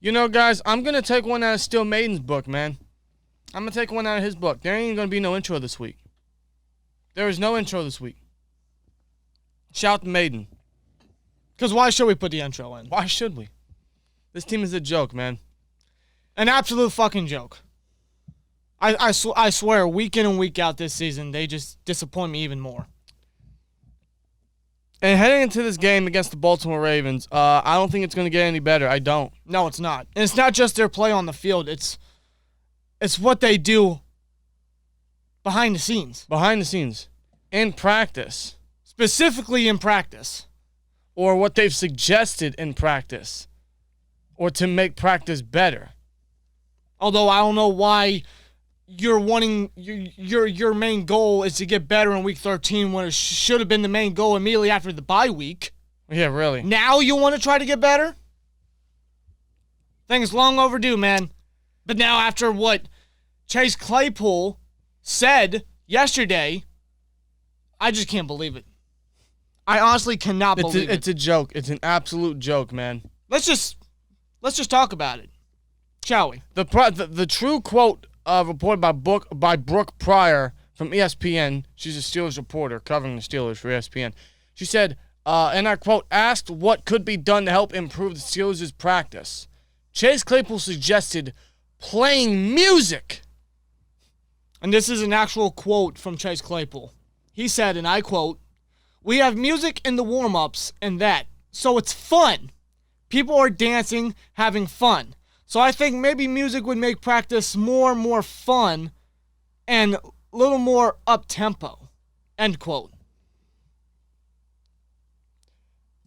You know, guys, I'm going to take one out of Steel Maiden's book, man. I'm going to take one out of his book. There ain't going to be no intro this week. There is no intro this week. Shout to Maiden. Because why should we put the intro in? Why should we? This team is a joke, man. An absolute fucking joke. I swear, week in and week out this season, they just disappoint me even more. And heading into this game against the Baltimore Ravens, I don't think it's going to get any better. I don't. No, it's not. And it's not just their play on the field. It's what they do behind the scenes. Behind the scenes. In practice. Specifically in practice. Or what they've suggested in practice. Or to make practice better. Although I don't know why you're wanting your main goal is to get better in week 13 when it should have been the main goal immediately after the bye week. Yeah, really. Now you want to try to get better? Thing's long overdue, man. But now after what Chase Claypool said yesterday, I just can't believe it. I honestly cannot believe it. It's a joke. It's an absolute joke, man. Let's just talk about it, shall we? The true quote reported by Brooke Pryor from ESPN. She's a Steelers reporter covering the Steelers for ESPN. She said, and I quote, asked what could be done to help improve the Steelers' practice. Chase Claypool suggested playing music. And this is an actual quote from Chase Claypool. He said, and I quote, "We have music in the warm-ups and that, so it's fun. People are dancing, having fun. So I think maybe music would make practice more fun and a little more up-tempo." End quote.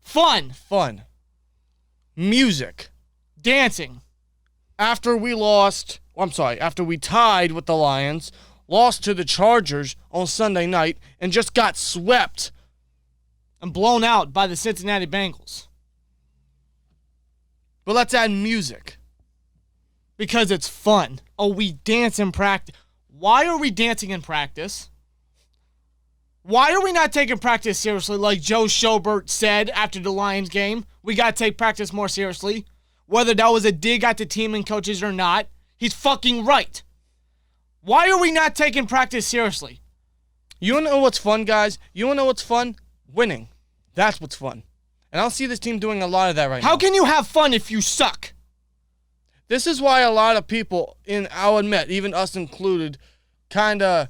Fun. Music. Dancing. After we tied with the Lions, lost to the Chargers on Sunday night, and just got swept and blown out by the Cincinnati Bengals. But let's add music. Because it's fun. Oh, we dance in practice. Why are we dancing in practice? Why are we not taking practice seriously like Joe Schobert said after the Lions game? We got to take practice more seriously. Whether that was a dig at the team and coaches or not, he's fucking right. Why are we not taking practice seriously? You want to know what's fun, guys? You want to know what's fun? Winning. That's what's fun. And I don't see this team doing a lot of that right now. How can you have fun if you suck? This is why a lot of people, I'll admit, even us included, kind of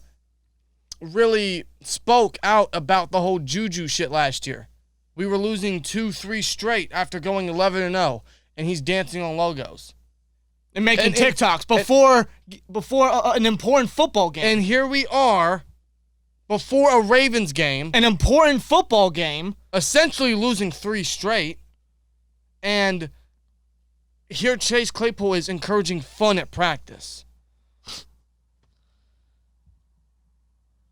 really spoke out about the whole Juju shit last year. We were losing 2-3 straight after going 11-0, and he's dancing on logos. And making TikToks before an important football game. And here we are, before a Ravens game. An important football game. Essentially losing 3 straight. And here Chase Claypool is encouraging fun at practice.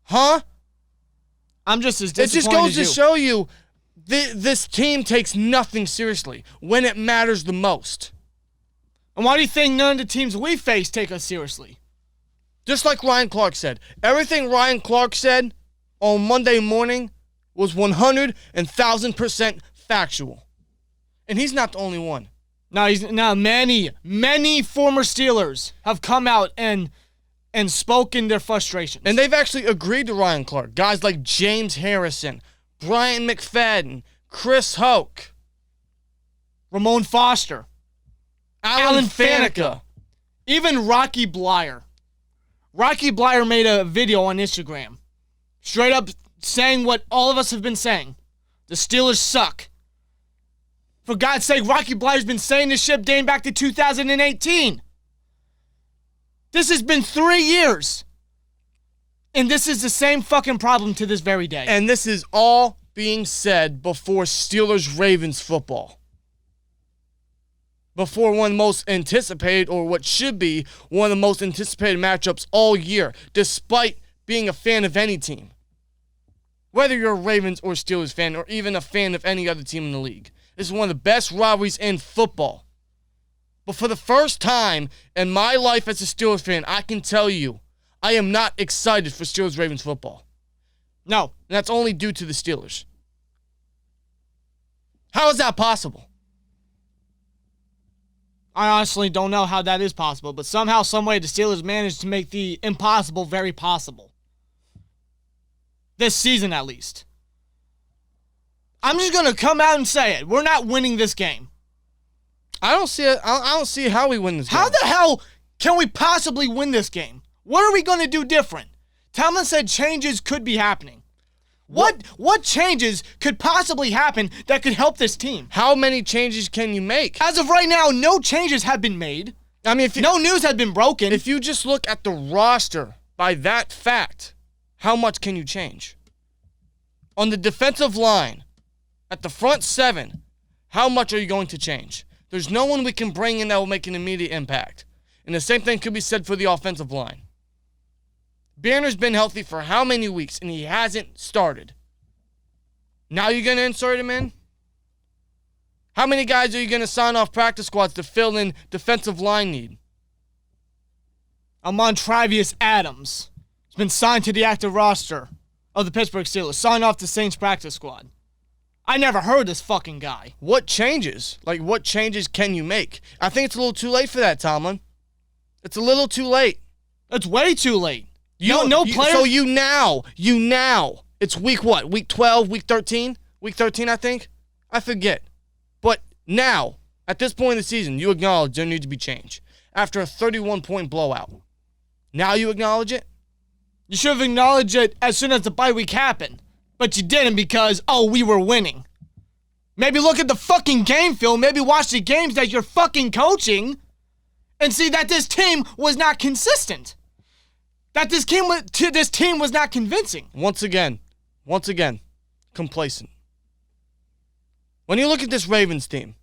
Huh? I'm just as disappointed. It just goes to show you this team takes nothing seriously when it matters the most. And why do you think none of the teams we face take us seriously? Just like Ryan Clark said. Everything Ryan Clark said on Monday morning was 100,000% factual. And he's not the only one. Now many former Steelers have come out and spoken their frustrations. And they've actually agreed to Ryan Clark. Guys like James Harrison, Brian McFadden, Chris Hoke, Ramon Foster, Alan Faneca, even Rocky Blyer. Rocky Blyer made a video on Instagram, straight up saying what all of us have been saying. The Steelers suck. For God's sake, Rocky Blyer's been saying this shit dating back to 2018. This has been 3 years. And this is the same fucking problem to this very day. And this is all being said before Steelers-Ravens football. Before one of the most anticipated, or what should be one of the most anticipated matchups all year, despite being a fan of any team. Whether you're a Ravens or Steelers fan, or even a fan of any other team in the league. This is one of the best rivalries in football. But for the first time in my life as a Steelers fan, I can tell you, I am not excited for Steelers-Ravens football. No, and that's only due to the Steelers. How is that possible? I honestly don't know how that is possible, but somehow, someway, the Steelers managed to make the impossible very possible. This season, at least. I'm just going to come out and say it. We're not winning this game. I don't see it. I don't see how we win this game. How the hell can we possibly win this game? What are we going to do different? Tomlin said changes could be happening. What changes could possibly happen that could help this team? How many changes can you make? As of right now, no changes have been made. I mean, no news has been broken. If you just look at the roster by that fact, how much can you change? On the defensive line, at the front seven, how much are you going to change? There's no one we can bring in that will make an immediate impact. And the same thing could be said for the offensive line. Banner's been healthy for how many weeks, and he hasn't started. Now you're going to insert him in? How many guys are you going to sign off practice squads to fill in defensive line need? Travius Adams has been signed to the active roster of the Pittsburgh Steelers, signed off the Saints practice squad. I never heard this fucking guy. What changes? What changes can you make? I think it's a little too late for that, Tomlin. It's a little too late. It's way too late. No player. So you now. It's week what? Week 12, week 13? Week 13, I think? I forget. But now, at this point in the season, you acknowledge there needs to be change. After a 31-point blowout. Now you acknowledge it? You should have acknowledged it as soon as the bye week happened. But you didn't because, we were winning. Maybe look at the fucking game film. Maybe watch the games that you're fucking coaching and see that this team was not consistent. That this team was not convincing. Once again, complacent. When you look at this Ravens team,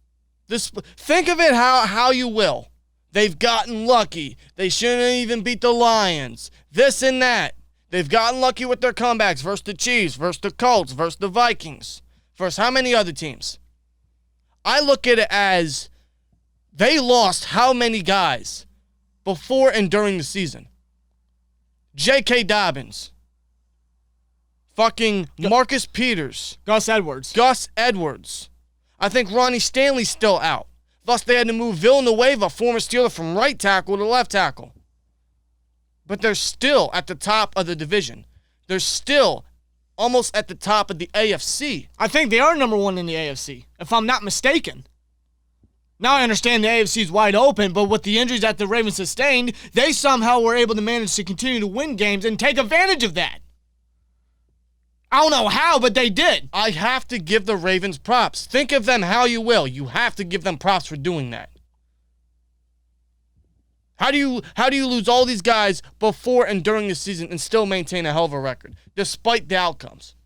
think of it how you will. They've gotten lucky. They shouldn't even beat the Lions. This and that. They've gotten lucky with their comebacks versus the Chiefs, versus the Colts, versus the Vikings, versus how many other teams? I look at it as they lost how many guys before and during the season? J.K. Dobbins, fucking Marcus Peters, Gus Edwards. I think Ronnie Stanley's still out. Thus, they had to move Villanueva, former Steeler, from right tackle to left tackle. But they're still at the top of the division. They're still almost at the top of the AFC. I think they are number one in the AFC, if I'm not mistaken. Now I understand the AFC is wide open, but with the injuries that the Ravens sustained, they somehow were able to manage to continue to win games and take advantage of that. I don't know how, but they did. I have to give the Ravens props. Think of them how you will. You have to give them props for doing that. How do you lose all these guys before and during the season and still maintain a hell of a record, despite the outcomes?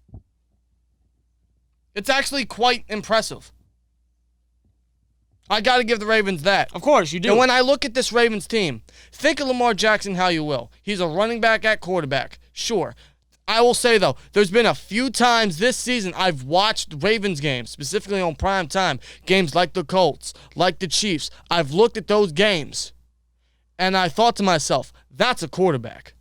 It's actually quite impressive. I got to give the Ravens that. Of course, you do. And when I look at this Ravens team, think of Lamar Jackson how you will. He's a running back at quarterback. Sure. I will say, though, there's been a few times this season I've watched Ravens games, specifically on prime time, games like the Colts, like the Chiefs. I've looked at those games, and I thought to myself, that's a quarterback.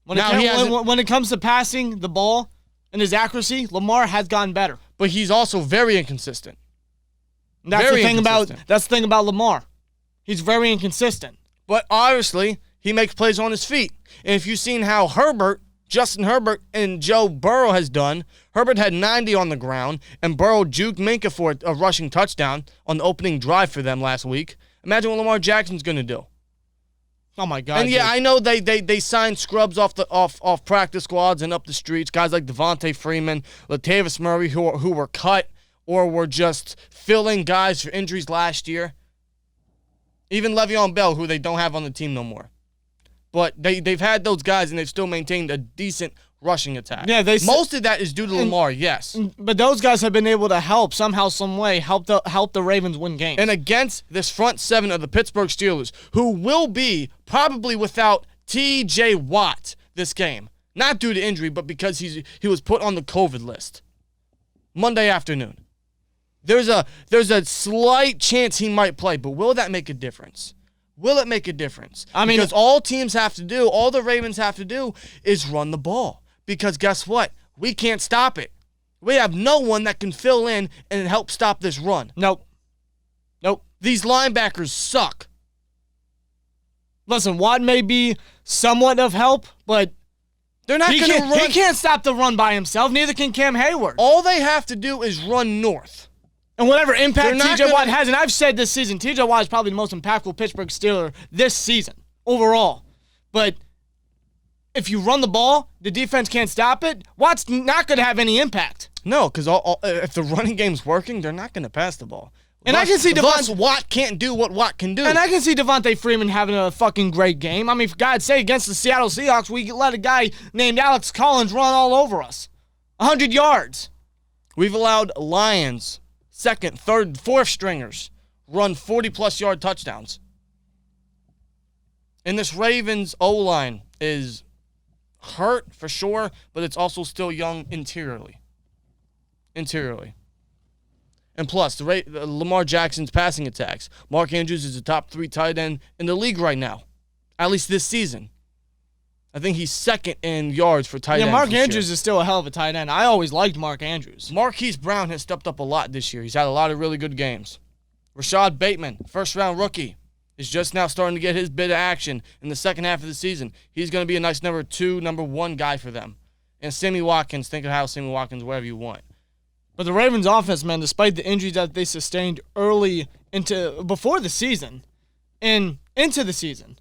When it comes to passing the ball and his accuracy, Lamar has gotten better. But he's also very inconsistent. That's the thing about Lamar. He's very inconsistent. But obviously, he makes plays on his feet. And if you've seen how Justin Herbert and Joe Burrow has done, Herbert had 90 on the ground, and Burrow juked Minka for a rushing touchdown on the opening drive for them last week. Imagine what Lamar Jackson's going to do. Oh, my God. And, yeah, I know they signed scrubs off practice squads and up the streets, guys like Devontae Freeman, Latavius Murray, who were cut or were just filling guys for injuries last year. Even Le'Veon Bell, who they don't have on the team no more. But they've had those guys, and they've still maintained a decent rushing attack. Yeah, most of that is due to Lamar, yes. But those guys have been able to help somehow, some way, help the Ravens win games. And against this front seven of the Pittsburgh Steelers, who will be probably without T.J. Watt this game, not due to injury, but because he was put on the COVID list Monday afternoon. There's a slight chance he might play, but will that make a difference? Will it make a difference? I mean, because all teams have to do, all the Ravens have to do is run the ball. Because guess what? We can't stop it. We have no one that can fill in and help stop this run. Nope. Nope. These linebackers suck. Listen, Watt may be somewhat of help, but They're not going to run. He can't stop the run by himself. Neither can Cam Hayward. All they have to do is run north. And whatever impact T.J. Watt has, and I've said this season, T.J. Watt is probably the most impactful Pittsburgh Steeler this season overall. But if you run the ball, the defense can't stop it, Watt's not going to have any impact. No, because if the running game's working, they're not going to pass the ball. And I can see Watt can't do what Watt can do. And I can see Devontae Freeman having a fucking great game. I mean, for God's sake, against the Seattle Seahawks, we let a guy named Alex Collins run all over us. 100 yards. We've allowed Lions, second, third, fourth stringers run 40-plus yard touchdowns. And this Ravens O-line is hurt for sure, but it's also still young interiorly. And plus, the Lamar Jackson's passing attacks. Mark Andrews is the top 3 tight end in the league right now, at least this season. I think he's second in yards for tight end. Yeah, Mark Andrews is still a hell of a tight end. I always liked Mark Andrews. Marquise Brown has stepped up a lot this year. He's had a lot of really good games. Rashad Bateman, first-round rookie, is just now starting to get his bit of action in the second half of the season. He's going to be a nice number 2, number 1 guy for them. And Sammy Watkins, think of how Sammy Watkins, wherever you want. But the Ravens offense, man, despite the injuries that they sustained before the season and into the season,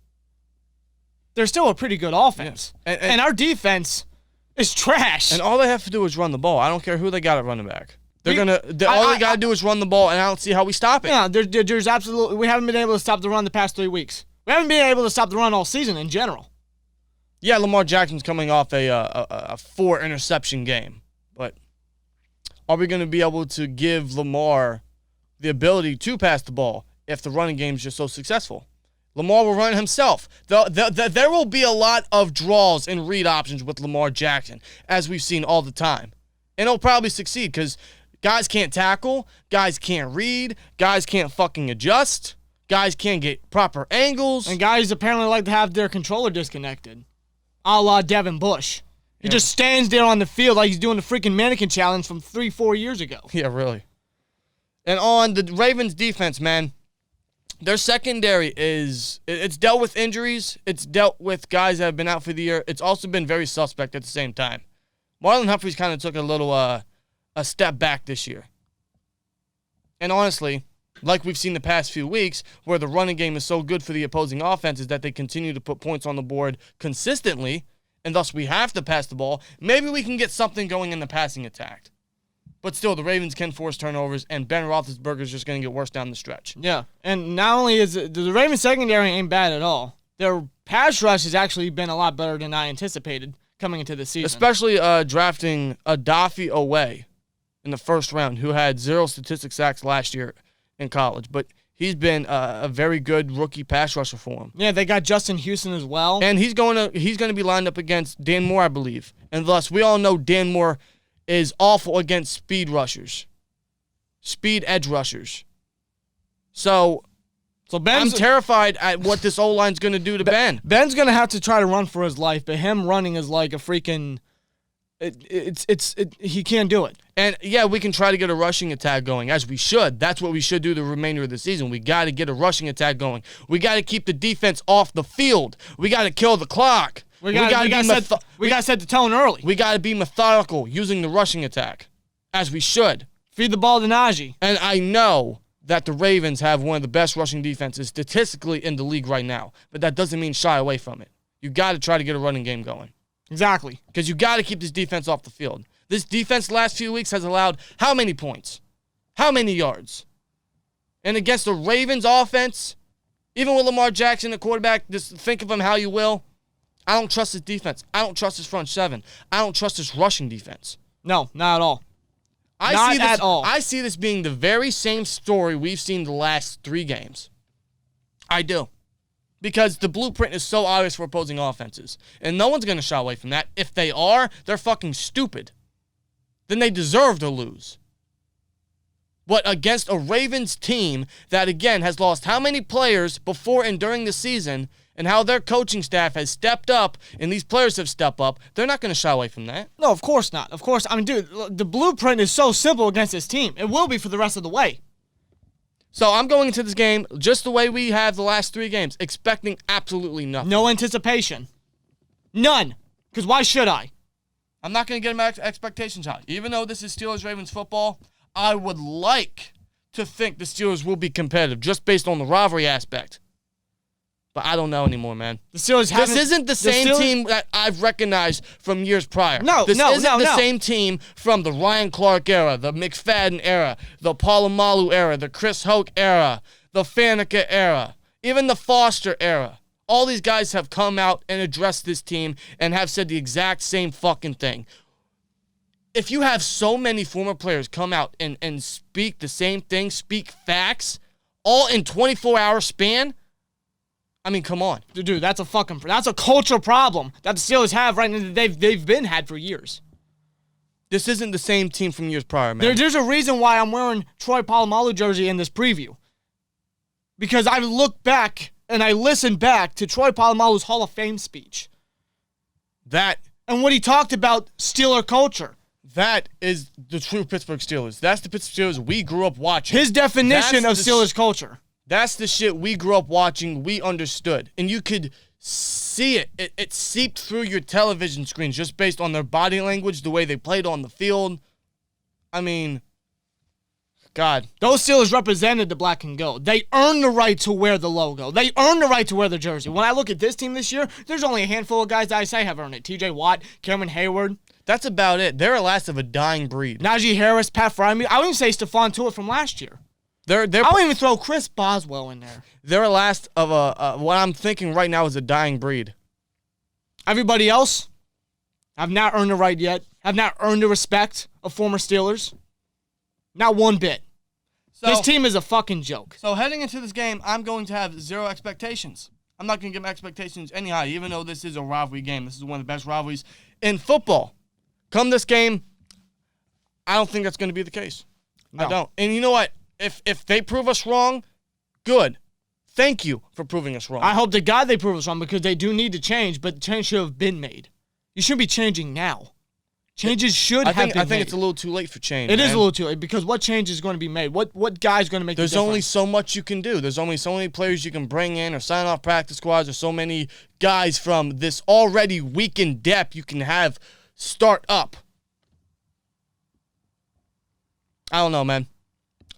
they're still a pretty good offense. Yeah. And our defense is trash. And all they have to do is run the ball. I don't care who they got at running back. All they got to do is run the ball, and I don't see how we stop it. Yeah, there's absolutely, we haven't been able to stop the run the past 3 weeks. We haven't been able to stop the run all season in general. Yeah, Lamar Jackson's coming off a 4-interception game, but are we going to be able to give Lamar the ability to pass the ball if the running game is just so successful? Lamar will run himself. There will be a lot of draws and read options with Lamar Jackson, as we've seen all the time. And he'll probably succeed because guys can't tackle, guys can't read, guys can't fucking adjust, guys can't get proper angles. And guys apparently like to have their controller disconnected, a la Devin Bush. He just stands there on the field like he's doing the freaking mannequin challenge from 3-4 years ago. Yeah, really. And on the Ravens defense, man, their secondary it's dealt with injuries. It's dealt with guys that have been out for the year. It's also been very suspect at the same time. Marlon Humphreys kind of took a little a step back this year. And honestly, like we've seen the past few weeks, where the running game is so good for the opposing offenses that they continue to put points on the board consistently, and thus we have to pass the ball, maybe we can get something going in the passing attack. But still, the Ravens can force turnovers, and Ben Roethlisberger is just going to get worse down the stretch. Yeah, and not only is the Ravens secondary ain't bad at all. Their pass rush has actually been a lot better than I anticipated coming into the season. Especially drafting Adafi Owe in the first round, who had 0 statistic sacks last year in college. But he's been a very good rookie pass rusher for him. Yeah, they got Justin Houston as well. And he's going to be lined up against Dan Moore, I believe. And thus, we all know Dan Moore is awful against speed edge rushers. So I'm terrified at what this O-line's going to do to Ben. Ben's going to have to try to run for his life, but him running is like a freaking... he can't do it. And, yeah, we can try to get a rushing attack going, as we should. That's what we should do the remainder of the season. We got to get a rushing attack going. We got to keep the defense off the field. We got to kill the clock. We got to set the tone early. We got to be methodical using the rushing attack, as we should. Feed the ball to Najee. And I know that the Ravens have one of the best rushing defenses statistically in the league right now, but that doesn't mean shy away from it. You got to try to get a running game going. Exactly. Because you got to keep this defense off the field. This defense the last few weeks has allowed how many points? How many yards? And against the Ravens offense, even with Lamar Jackson, the quarterback, just think of him how you will, I don't trust his defense. I don't trust his front seven. I don't trust his rushing defense. No, not at all. I see this being the very same story we've seen the last 3 games. I do. Because the blueprint is so obvious for opposing offenses. And no one's going to shy away from that. If they are, they're fucking stupid. Then they deserve to lose. But against a Ravens team that, again, has lost how many players before and during the season, and how their coaching staff has stepped up, and these players have stepped up, they're not going to shy away from that. No, of course not. Of course. I mean, dude, the blueprint is so simple against this team. It will be for the rest of the way. So I'm going into this game just the way we have the last 3 games, expecting absolutely nothing. No anticipation. None. Because why should I? I'm not going to get my expectations high. Even though this is Steelers-Ravens football, I would like to think the Steelers will be competitive just based on the rivalry aspect. But I don't know anymore, man. The Steelers haven't... This isn't the same team that I've recognized from years prior. This isn't the same team from the Ryan Clark era, the McFadden era, the Polamalu era, the Chris Hoke era, the Faneca era, even the Foster era. All these guys have come out and addressed this team and have said the exact same fucking thing. If you have so many former players come out and speak the same thing, speak facts, all in 24-hour span, I mean, come on. Dude, that's a cultural problem that the Steelers have right now. They've been had for years. This isn't the same team from years prior, man. There's a reason why I'm wearing Troy Polamalu jersey in this preview. Because I look back and I listen back to Troy Polamalu's Hall of Fame speech. And when he talked about Steeler culture. That is the true Pittsburgh Steelers. That's the Pittsburgh Steelers we grew up watching. His definition of Steelers culture. That's the shit we grew up watching, we understood. And you could see it. It seeped through your television screens just based on their body language, the way they played on the field. I mean, God. Those Steelers represented the black and gold. They earned the right to wear the logo. They earned the right to wear the jersey. When I look at this team this year, there's only a handful of guys that I say have earned it. T.J. Watt, Cameron Hayward. That's about it. They're the last of a dying breed. Najee Harris, Pat Fryermuth. I wouldn't say Stephon Tuitt from last year. I wouldn't even throw Chris Boswell in there. They're the last of what I'm thinking right now is a dying breed. Everybody else have not earned the right yet, have not earned the respect of former Steelers. Not one bit. So, this team is a fucking joke. So heading into this game, I'm going to have 0 expectations. I'm not going to get my expectations any higher, even though this is a rivalry game. This is one of the best rivalries in football. Come this game, I don't think that's going to be the case. No. I don't. And you know what? If they prove us wrong, good. Thank you for proving us wrong. I hope to God they prove us wrong because they do need to change, but change should have been made. You shouldn't be changing now. Changes should have been made. I think it's a little too late for change. It is a little too late because what change is going to be made? What guy's going to make the difference? There's only so much you can do. There's only so many players you can bring in or sign off practice squads or so many guys from this already weakened depth you can have start up. I don't know, man.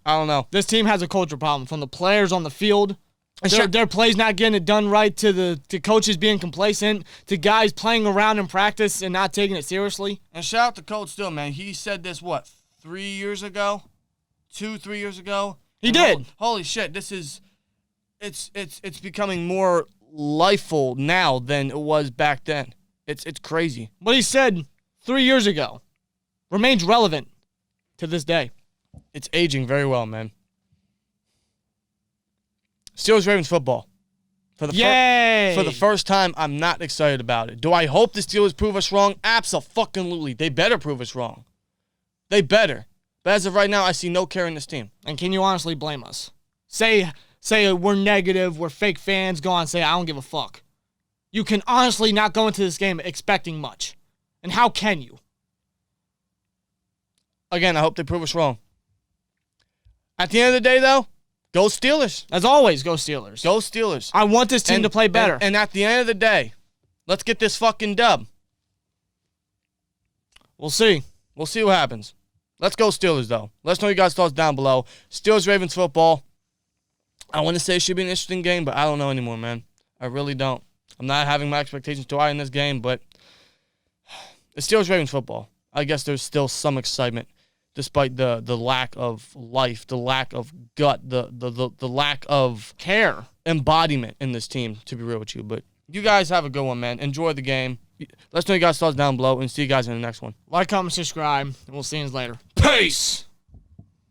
I don't know. This team has a culture problem from the players on the field. Their plays not getting it done right to coaches being complacent, to guys playing around in practice and not taking it seriously. And shout out to Coach Still, man. He said this, 3 years ago? 2-3 years ago? He did. Holy shit, this is it's becoming more lifeful now than it was back then. It's crazy. What he said 3 years ago remains relevant to this day. It's aging very well, man. Steelers-Ravens football. For the first time, I'm not excited about it. Do I hope the Steelers prove us wrong? Abso-fucking-lutely. They better prove us wrong. They better. But as of right now, I see no care in this team. And can you honestly blame us? Say we're negative, we're fake fans, go on and say, I don't give a fuck. You can honestly not go into this game expecting much. And how can you? Again, I hope they prove us wrong. At the end of the day, though, go Steelers. As always, go Steelers. Go Steelers. I want this team to play better. And at the end of the day, let's get this fucking dub. We'll see. We'll see what happens. Let's go Steelers, though. Let us know your guys' thoughts down below. Steelers-Ravens football. I want to say it should be an interesting game, but I don't know anymore, man. I really don't. I'm not having my expectations too high in this game, but it's Steelers-Ravens football. I guess there's still some excitement. Despite the lack of life, the lack of gut, the lack of care, embodiment in this team, to be real with you. But you guys have a good one, man. Enjoy the game. Let us know your guys' thoughts down below, and see you guys in the next one. Like, comment, subscribe, and we'll see you later. Peace!